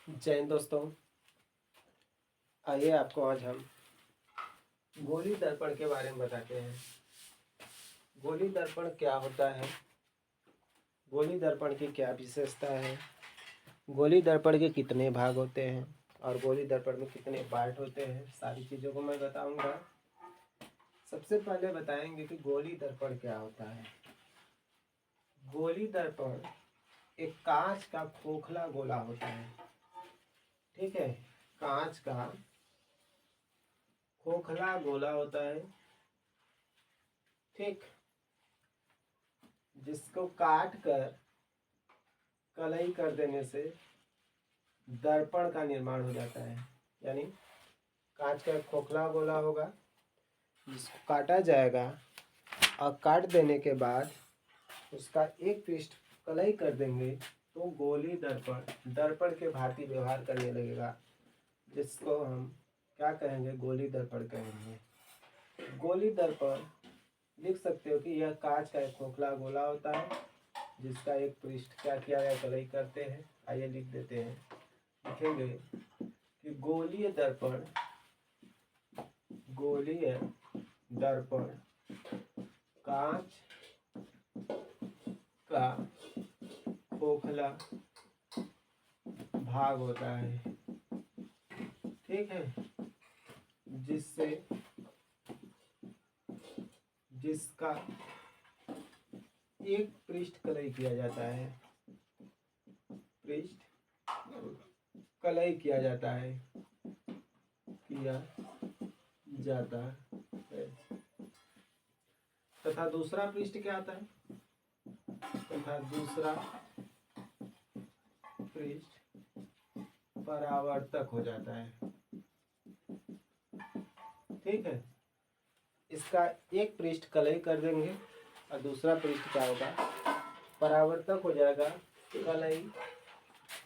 जय हिंद दोस्तों। आइए आपको आज हम गोली दर्पण के बारे में बताते हैं। गोली दर्पण क्या होता है, गोली दर्पण की क्या विशेषता है, गोली दर्पण के कितने भाग होते हैं और गोली दर्पण में कितने पार्ट होते हैं, सारी चीज़ों को मैं बताऊंगा। सबसे पहले बताएंगे कि गोली दर्पण क्या होता है। गोली दर्पण एक कांच का खोखला गोला होता है। ठीक है, कांच का खोखला गोला होता है। ठीक, जिसको काट कर कलई कर देने से दर्पण का निर्माण हो जाता है। यानी कांच का एक खोखला गोला होगा जिसको काटा जाएगा और काट देने के बाद उसका एक पृष्ठ कलई कर देंगे तो गोली दर्पण दर्पण के भांति व्यवहार करने लगेगा, जिसको हम क्या कहेंगे, गोली दर्पण कहेंगे। गोली दर्पण लिख सकते हो कि यह कांच का एक खोखला गोला होता है जिसका एक पृष्ठ क्या किया गया, कलई करते हैं। आइए लिख देते हैं, लिखेंगे कि गोलीय दर्पण कांच का खोखला भाग होता है। ठीक है, जिसका एक पृष्ठ कलई किया जाता है, पृष्ठ कलई किया जाता है, तथा दूसरा पृष्ठ क्या आता है, तथा दूसरा पृष्ठ परावर्तक हो जाता है। ठीक है, इसका एक पृष्ठ कलई कर देंगे और दूसरा पृष्ठ क्या होगा, परावर्तक हो जाएगा। कलई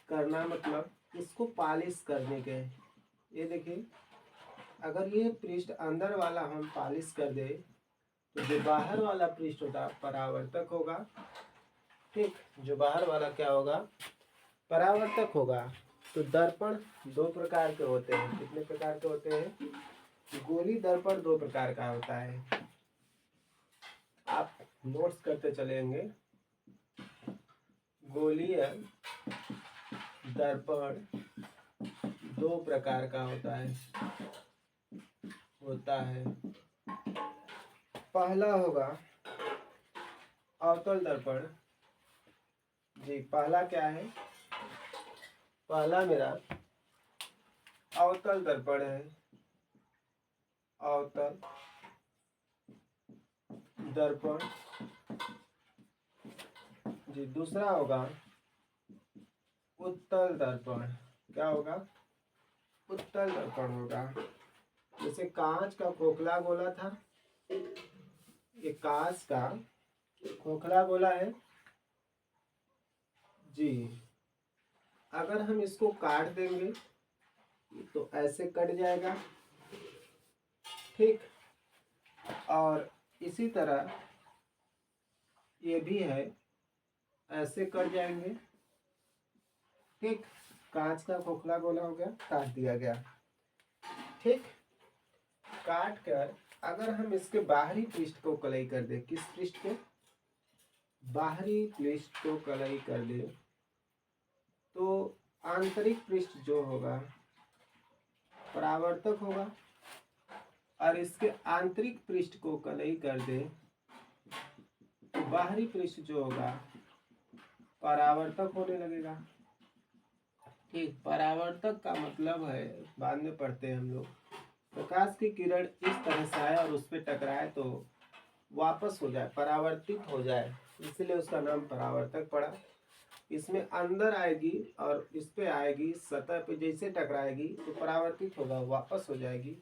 करना मतलब इसको पॉलिश करने के। ये देखिए, अगर ये पृष्ठ अंदर वाला हम पॉलिश कर दे तो जो बाहर वाला पृष्ठ होता परावर्तक होगा। ठीक, जो बाहर वाला क्या होगा, परावर्तक होगा। तो दर्पण दो प्रकार के होते हैं। कितने प्रकार के होते हैं, गोली दर्पण दो प्रकार का होता है। आप नोट्स करते चलेंगे। गोलीय दर्पण दो प्रकार का होता है। पहला होगा अवतल दर्पण। जी, पहला क्या है, पहला मेरा अवतल दर्पण है। अवतल दर्पण। जी, दूसरा होगा उत्तल दर्पण। क्या होगा, उत्तल दर्पण होगा। जैसे कांच का खोखला गोला था, ये कांच का खोखला गोला है जी। अगर हम इसको काट देंगे तो ऐसे कट जाएगा। ठीक, और इसी तरह ये भी है, ऐसे कट जाएंगे। ठीक, कांच का खोखला गोला हो गया, काट दिया गया। ठीक, काट कर अगर हम इसके बाहरी पृष्ठ को कलई कर दे, किस पृष्ठ को, बाहरी पृष्ठ को कलई कर दे तो आंतरिक पृष्ठ जो होगा परावर्तक होगा, और इसके आंतरिक पृष्ठ को कलई कर दे तो बाहरी पृष्ठ जो होगा परावर्तक होने लगेगा। ठीक, परावर्तक का मतलब है, बाद में पढ़ते हैं हम लोग, प्रकाश की किरण इस तरह से आए और उस पर टकराए तो वापस हो जाए, परावर्तित हो जाए, इसलिए उसका नाम परावर्तक पड़ा। इसमें अंदर आएगी और इस पे आएगी, सतह पे जैसे टकराएगी तो परावर्तित होगा, वापस हो जाएगी,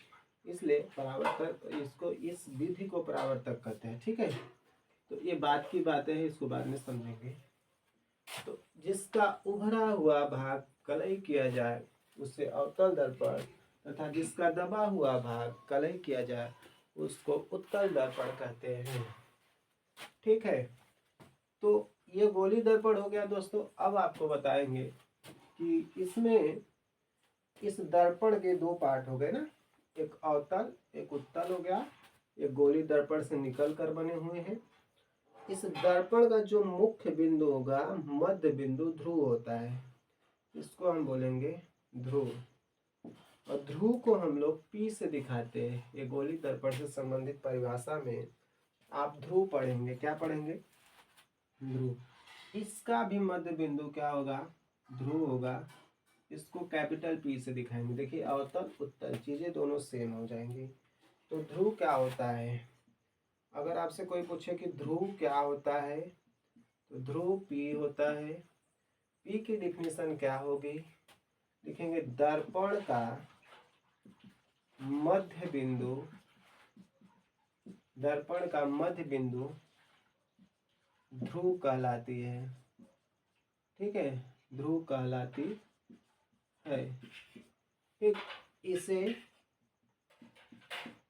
इसलिए परावर्तक, इसको, इस विधि को परावर्तक कहते हैं। ठीक है, तो ये बात की बातें हैं, इसको बाद में समझेंगे। तो जिसका उभरा हुआ भाग कलई किया जाए उसे अवतल दर्पण, तथा जिसका दबा हुआ भाग कलई किया जाए उसको उत्तल दर्पण कहते हैं। ठीक है, तो ये गोली दर्पण हो गया दोस्तों। अब आपको बताएंगे कि इसमें इस दर्पण के दो पार्ट हो गए ना, एक अवतल एक उत्तल हो गया, एक गोली दर्पण से निकल कर बने हुए हैं। इस दर्पण का जो मुख्य बिंदु होगा, मध्य बिंदु ध्रुव होता है, इसको हम बोलेंगे ध्रुव। और ध्रुव को हम लोग P से दिखाते हैं। ये गोली दर्पण से संबंधित परिभाषा में आप ध्रुव पढ़ेंगे। क्या पढ़ेंगे? ध्रुव। इसका भी मध्य बिंदु क्या होगा? ध्रुव होगा। इसको कैपिटल P से दिखाएंगे। देखिए अवतल उत्तल चीजें दोनों सेम हो जाएंगी। तो ध्रुव क्या होता है? अगर आपसे कोई पूछे कि ध्रुव क्या होता है, तो ध्रुव P होता है। P की डिफिनीशन क्या होगी? लिखेंगे दर्पण का मध्य बिंदु, दर्पण का मध्य बिंदु ध्रुव कहलाती है। ठीक है, ध्रुव कहलाती है। ठीक, इसे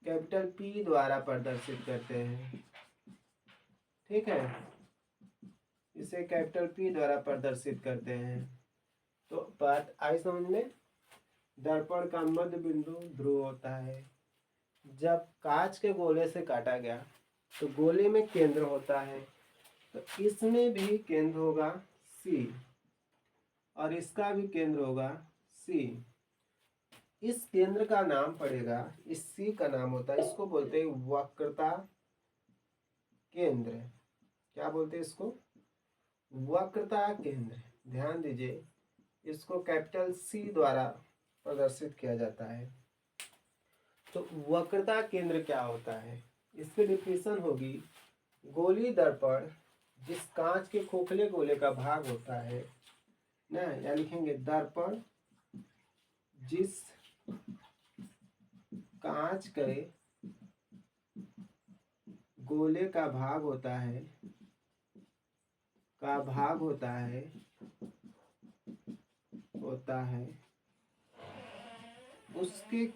कैपिटल P द्वारा प्रदर्शित करते हैं। ठीक है, इसे कैपिटल P द्वारा प्रदर्शित करते हैं। तो बात आई समझ में? दर्पण का मध्य बिंदु ध्रुव होता है। जब कांच के गोले से काटा गया तो गोले में केंद्र होता है, तो इसमें भी केंद्र होगा C और इसका भी केंद्र होगा C। इस केंद्र का नाम पड़ेगा, इस C का नाम होता है, इसको बोलते हैं वक्रता केंद्र। क्या बोलते हैं इसको? वक्रता केंद्र। ध्यान दीजिए, इसको कैपिटल C द्वारा प्रदर्शित किया जाता है। तो वक्रता केंद्र क्या होता है? इसकी डिफिनीशन होगी गोली दर्पण जिस कांच के खोखले गोले का भाग होता है ना, या लिखेंगे दर्पण जिस कांच के गोले का भाग होता है उसके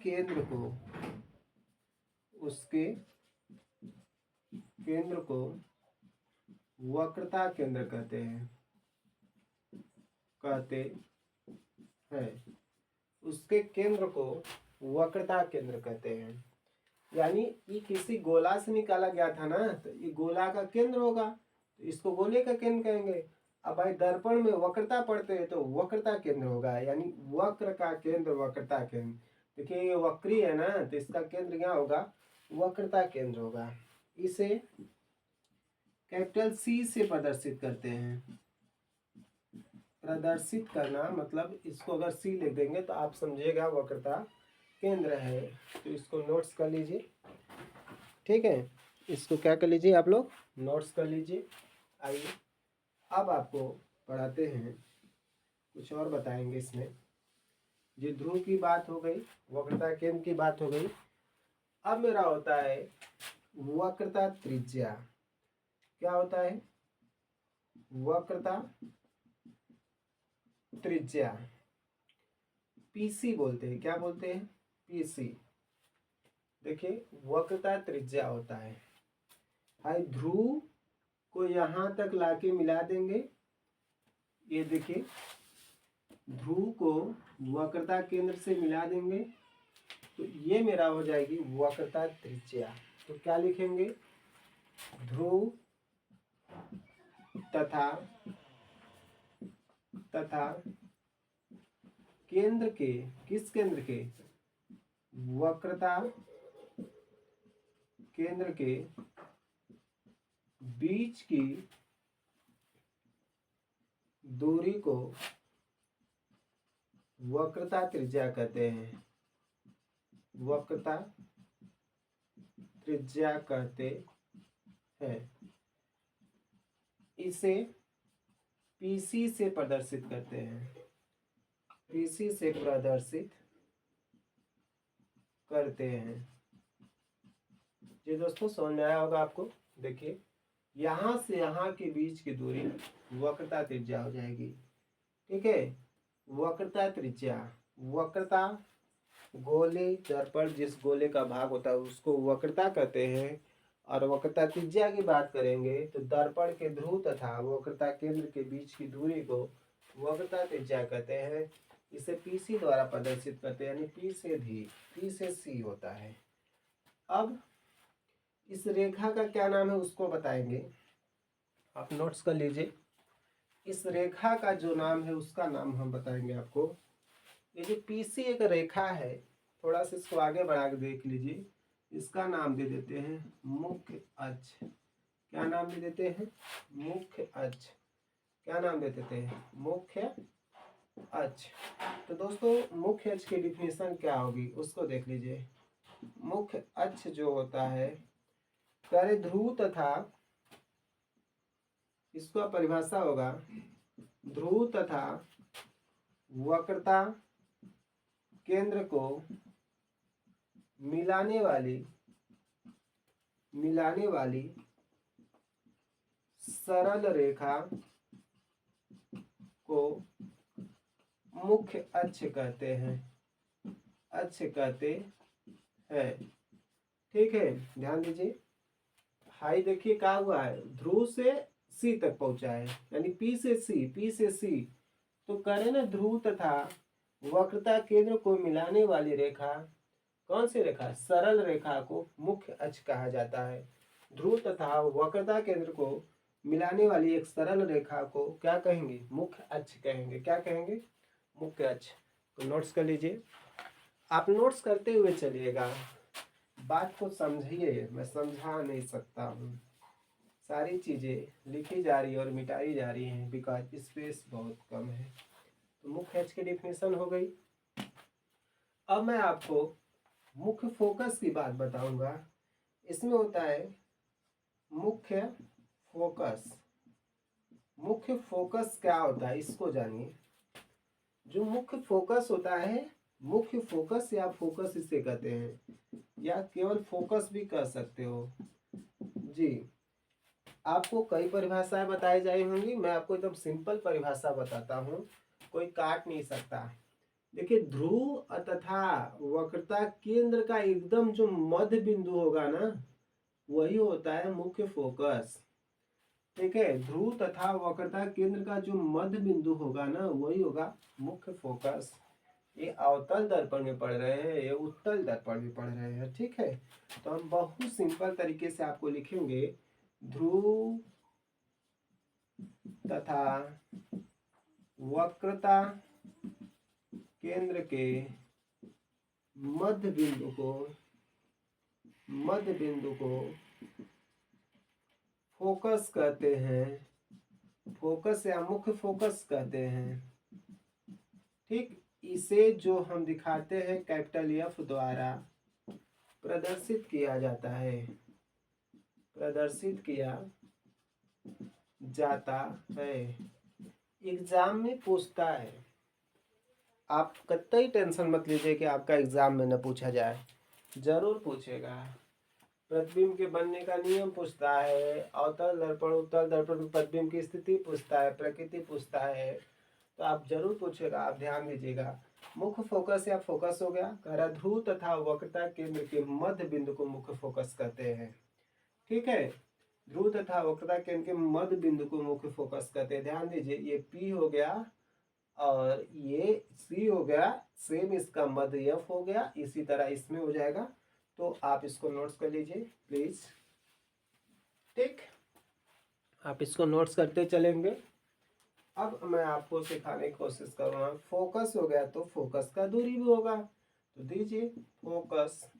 केंद्र को वक्रता केंद्र कहते हैं। उसके केंद्र को वक्रता केंद्र कहते हैं। यानी ये किसी गोला से निकाला गया था ना, तो ये गोला का केंद्र होगा, तो इसको गोले का केंद्र कहेंगे। अब भाई दर्पण में वक्रता पढ़ते हैं तो वक्रता केंद्र होगा, यानी वक्र का केंद्र वक्रता केंद्र। देखिए ये वक्री है ना, तो इसका केंद्र क्या होगा? वक्रता केंद्र होगा। इसे कैपिटल C से प्रदर्शित करते हैं। प्रदर्शित करना मतलब इसको अगर C लिख देंगे तो आप समझिएगा वक्रता केंद्र है। तो इसको नोट्स कर लीजिए। ठीक है, इसको क्या कर लीजिए आप लोग? नोट्स कर लीजिए। आइए अब आपको पढ़ाते हैं, कुछ और बताएंगे इसमें। ये ध्रुव की बात हो गई, वक्रता केंद्र की बात हो गई। अब मेरा होता है वक्रता त्रिज्या। क्या होता है? वक्रता त्रिज्या। PC बोलते हैं। क्या बोलते हैं? PC। देखिए वक्रता त्रिज्या होता है, हाई ध्रुव को यहां तक लाके मिला देंगे। ये देखिए ध्रुव को वक्रता केंद्र से मिला देंगे, तो ये मेरा हो जाएगी वक्रता त्रिज्या। तो क्या लिखेंगे? ध्रुव तथा केंद्र के, किस केंद्र के? वक्रता केंद्र के बीच की दूरी को वक्रता त्रिज्या कहते हैं। वक्रता त्रिज्या कहते हैं। इसे PC से प्रदर्शित करते हैं। PC से प्रदर्शित करते हैं। ये दोस्तों समझ में आया होगा आपको। देखिए यहाँ से यहाँ के बीच की दूरी वक्रता त्रिज्या हो जाएगी। ठीक है, वक्रता त्रिज्या। वक्रता गोले दर्पण जिस गोले का भाग होता है उसको वक्रता कहते हैं। और वक्रता त्रिज्या की बात करेंगे तो दर्पण के ध्रुव तथा वक्रता केंद्र के बीच की दूरी को वक्रता त्रिज्या कहते हैं। इसे PC द्वारा प्रदर्शित करते हैं, यानी P से C होता है। अब इस रेखा का क्या नाम है उसको बताएंगे, आप नोट्स कर लीजिए। इस रेखा का जो नाम है उसका नाम हम बताएंगे आपको। ये जो PC एक रेखा है, थोड़ा सा इसको आगे बढ़ा के देख लीजिए। इसका नाम दे देते हैं मुख्य अक्ष। क्या नाम दे देते हैं? मुख्य अक्ष। क्या नाम दे देते हैं? मुख्य अक्ष। तो दोस्तों मुख्य अक्ष की डिफिनेशन क्या होगी उसको देख लीजिए। मुख्य अक्ष जो होता है करे ध्रुव तथा, इसका परिभाषा होगा ध्रुव तथा वक्रता केंद्र को मिलाने वाली सरल रेखा को मुख्य अक्ष कहते हैं। ठीक है, ध्यान दीजिए। हाई देखिए क्या हुआ है, ध्रुव से सी तक पहुंचा है, यानी पी से सी। तो करें ना ध्रुव तथा वक्रता केंद्र को मिलाने वाली रेखा, कौन सी रेखा? सरल रेखा को मुख्य अक्ष कहा जाता है। ध्रुव तथा वक्रता केंद्र को मिलाने वाली एक सरल रेखा को क्या कहेंगे? मुख्य अक्ष कहेंगे। क्या कहेंगे? मुख्य अक्ष। तो नोट्स कर लीजिए, आप नोट्स करते हुए चलिएगा, बात को समझिए, मैं समझा नहीं सकता हूँ। सारी चीज़ें लिखी जा रही है और मिटाई जा रही हैं बिकॉज स्पेस बहुत कम है। तो मुख्य अक्ष की डिफिनेशन हो गई। अब मैं आपको मुख्य फोकस की बात बताऊंगा। इसमें होता है मुख्य फोकस। मुख्य फोकस क्या होता है इसको जानिए। जो मुख्य फोकस होता है, मुख्य फोकस या फोकस इसे कहते हैं, या केवल फोकस भी कह सकते हो जी। आपको कई परिभाषाएं बताई जाई होंगी, मैं आपको एकदम सिंपल परिभाषा बताता हूँ, कोई काट नहीं सकता। देखिए ध्रुव तथा वक्रता केंद्र का एकदम जो मध्य बिंदु होगा ना, वही होता है मुख्य फोकस। ठीक है, ध्रुव तथा वक्रता केंद्र का जो मध्य बिंदु होगा ना, वही होगा मुख्य फोकस। ये अवतल दर्पण में पढ़ रहे हैं, ये उत्तल दर्पण में पढ़ रहे हैं। ठीक है, तो हम बहुत सिंपल तरीके से आपको लिखेंगे, ध्रुव तथा वक्रता केंद्र के मध्य बिंदु को फोकस कहते हैं, फोकस या मुख्य फोकस कहते हैं। ठीक, इसे जो हम दिखाते हैं कैपिटल एफ द्वारा प्रदर्शित किया जाता है, एग्जाम में पूछता है। आप कतई टेंशन मत लीजिए कि आपका एग्जाम में न पूछा जाए, जरूर पूछेगा। प्रतिबिंब के बनने का नियम पूछता है, अवतल दर्पण उत्तल दर्पण में प्रतिबिंब की स्थिति पूछता है, प्रकृति पूछता है, तो आप जरूर पूछेगा, आप ध्यान दीजिएगा। मुख्य फोकस या फोकस हो गया, कह रहा ध्रुव तथा वक्रता केंद्र के मध्य बिंदु को मुख्य फोकस कहते हैं। ठीक है, ध्रुव तथा वक्रता केंद्र के मध्य बिंदु को मुख्य फोकस कहते हैं। ध्यान दीजिए, ये P हो गया और ये C हो गया, सेम इसका मध्य F हो गया, इसी तरह इसमें हो जाएगा। तो आप इसको नोट्स कर लीजिए प्लीज। ठीक, आप इसको नोट्स करते चलेंगे। अब मैं आपको सिखाने की कोशिश करूँगा। फोकस हो गया तो फोकस का दूरी भी होगा, तो दीजिए फोकस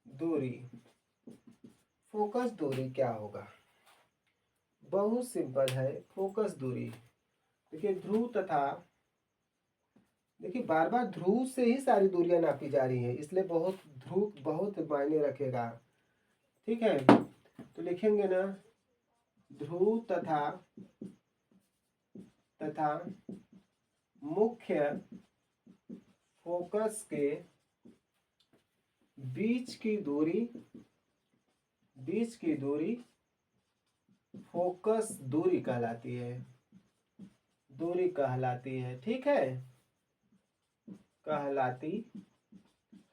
दूरी। फोकस दूरी क्या होगा? बहुत सिंपल है, फोकस दूरी। देखिए ध्रुव तथा, देखिए बार बार ध्रुव से ही सारी दूरियां नापी जा रही है, इसलिए ध्रुव बहुत मायने रखेगा। ठीक है, तो लिखेंगे ना, ध्रुव तथा मुख्य फोकस के बीच की दूरी फोकस दूरी कहलाती है। ठीक है, कहलाती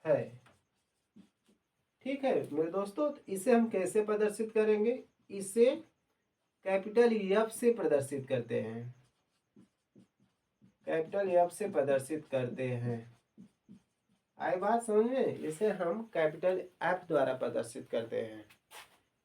है। ठीक है मेरे दोस्तों, तो इसे हम कैसे प्रदर्शित करेंगे? इसे कैपिटल एफ से प्रदर्शित करते हैं। कैपिटल एफ से प्रदर्शित करते हैं। आई बात समझ में? इसे हम कैपिटल एफ द्वारा प्रदर्शित करते हैं।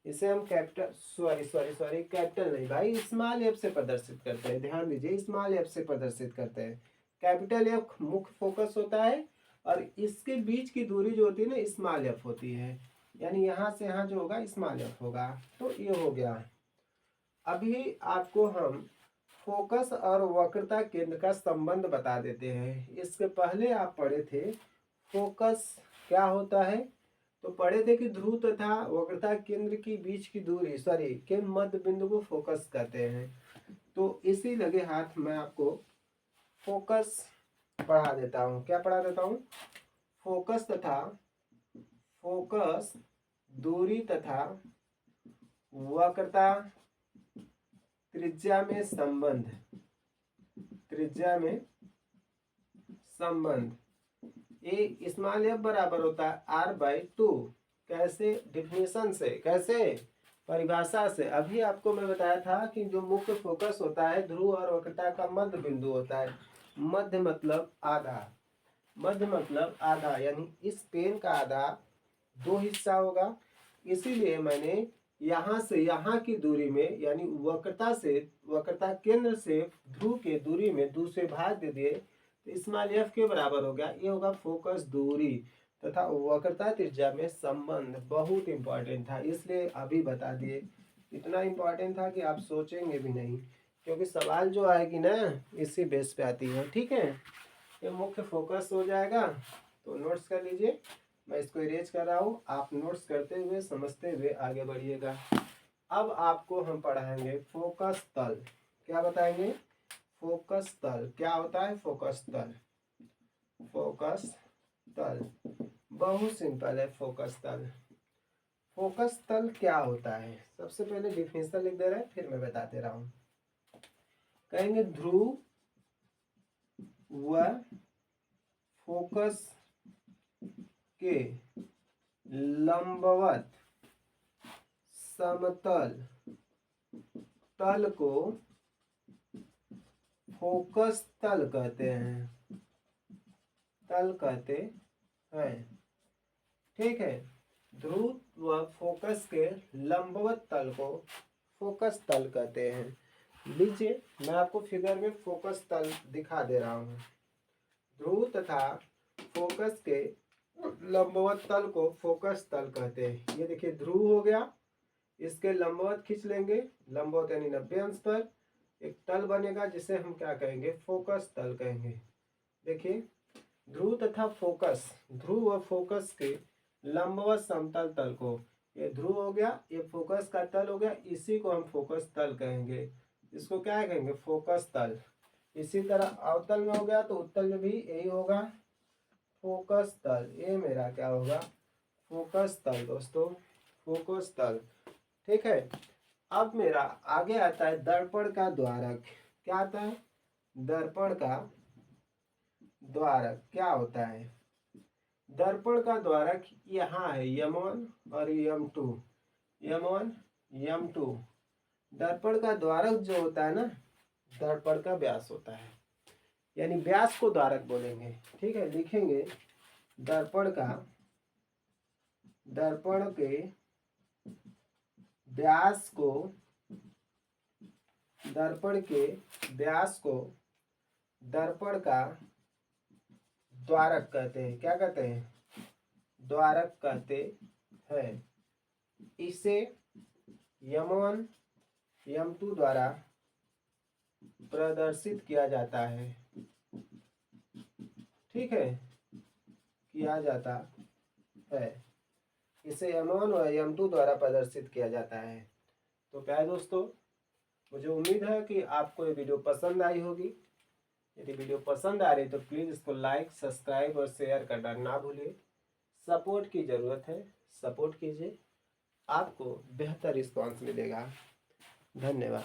इसे हम कैपिटल सॉरी कैपिटल नहीं भाई, स्मॉल एफ से प्रदर्शित करते हैं। ध्यान दीजिए, स्मॉल एफ से प्रदर्शित करते हैं। कैपिटल एफ मुख्य फोकस होता है और इसके बीच की दूरी जो होती है ना स्मॉल एफ होती है, यानी यहाँ से यहाँ जो होगा स्मॉल एफ होगा। तो ये हो गया। अभी आपको हम फोकस और वक्रता केंद्र का संबंध बता देते हैं। इसके पहले आप पढ़े थे फोकस क्या होता है, तो पढ़े थे कि ध्रुव तथा वक्रता केंद्र की बीच की दूरी के मध्य बिंदु को फोकस कहते हैं। तो इसी लगे हाथ मैं आपको फोकस पढ़ा देता हूँ। क्या पढ़ा देता हूँ? फोकस दूरी तथा वक्रता त्रिज्या में संबंध ए स्मॉल एफ बराबर होता है r/2। कैसे? डिफिनेशन से। कैसे? परिभाषा से। अभी आपको मैं बताया था कि जो मुख्य फोकस होता है ध्रुव और वक्रता का मध्य बिंदु होता है। मध्य मतलब आधा, यानी इस पेन का आधा 2 हिस्सा होगा। इसीलिए मैंने यहाँ से यहाँ की दूरी में, यानी वक्रता केंद्र से ध्रुव के दूरी में 2 से भाग दे दिए, तो स्मॉल एफ के बराबर हो गया। ये होगा फोकस दूरी तथा वक्रता त्रिज्या में संबंध। बहुत इंपॉर्टेंट था, इसलिए अभी बता दिए। इतना इंपॉर्टेंट था कि आप सोचेंगे भी नहीं, क्योंकि सवाल जो आएगी ना इसी बेस पे आती है। ठीक है, ये मुख्य फोकस हो जाएगा। तो नोट्स कर लीजिए, मैं इसको इरेज कर रहा हूँ। आप नोट्स करते हुए समझते हुए आगे बढ़िएगा। अब आपको हम पढ़ाएंगे फोकस तल। क्या बताएंगे? फोकस तल क्या होता है? फोकस तल बहुत सिंपल है। फोकस तल क्या होता है? सबसे पहले डिफिनेशन लिख दे रहे हैं, फिर मैं बताते रहा हूँ। कहेंगे ध्रुव व फोकस के लंबवत समतल तल को फोकस तल कहते हैं। ठीक है, ध्रुव व फोकस के लंबवत तल को फोकस तल कहते हैं। लीजिए, मैं आपको फिगर में फोकस तल दिखा दे रहा हूँ। ध्रुव तथा फोकस के लंबवत तल को फोकस तल कहते हैं। ये देखिए ध्रुव हो गया, इसके लंबवत खींच लेंगे, लंबवत यानी 90 अंश पर एक तल बनेगा जिसे हम क्या कहेंगे? फोकस तल कहेंगे। देखिए ध्रुव तथा फोकस, ध्रुव व फोकस के लंबवत समतल तल को, ये ध्रुव हो गया, ये फोकस का तल हो गया, इसी को हम फोकस तल कहेंगे। इसको क्या कहेंगे? फोकस तल। इसी तरह अवतल में हो गया तो उत्तल में भी यही होगा, फोकस तल। ये मेरा क्या होगा? फोकस तल दोस्तों, फोकस तल। ठीक है, अब मेरा आगे आता है दर्पण का द्वारक। क्या आता है? दर्पण का द्वारक क्या होता है? दर्पण का द्वारक यहाँ है m1 और m2। m1 m2 दर्पण का द्वारक जो होता है ना, दर्पण का व्यास होता है, यानी व्यास को द्वारक बोलेंगे। ठीक है, लिखेंगे दर्पण के व्यास को, दर्पण के व्यास को दर्पण का द्वारक कहते हैं। क्या कहते हैं? द्वारक कहते हैं। इसे m1 m2 द्वारा प्रदर्शित किया जाता है। ठीक है, किया जाता है। इसे m1 और m2 द्वारा प्रदर्शित किया जाता है। तो प्यारे दोस्तों, मुझे उम्मीद है कि आपको ये वीडियो पसंद आई होगी। यदि वीडियो पसंद आ रही तो प्लीज़ इसको लाइक, सब्सक्राइब और शेयर करना ना भूलिए। सपोर्ट की ज़रूरत है, सपोर्ट कीजिए, आपको बेहतर रिस्पॉन्स मिलेगा। धन्यवाद।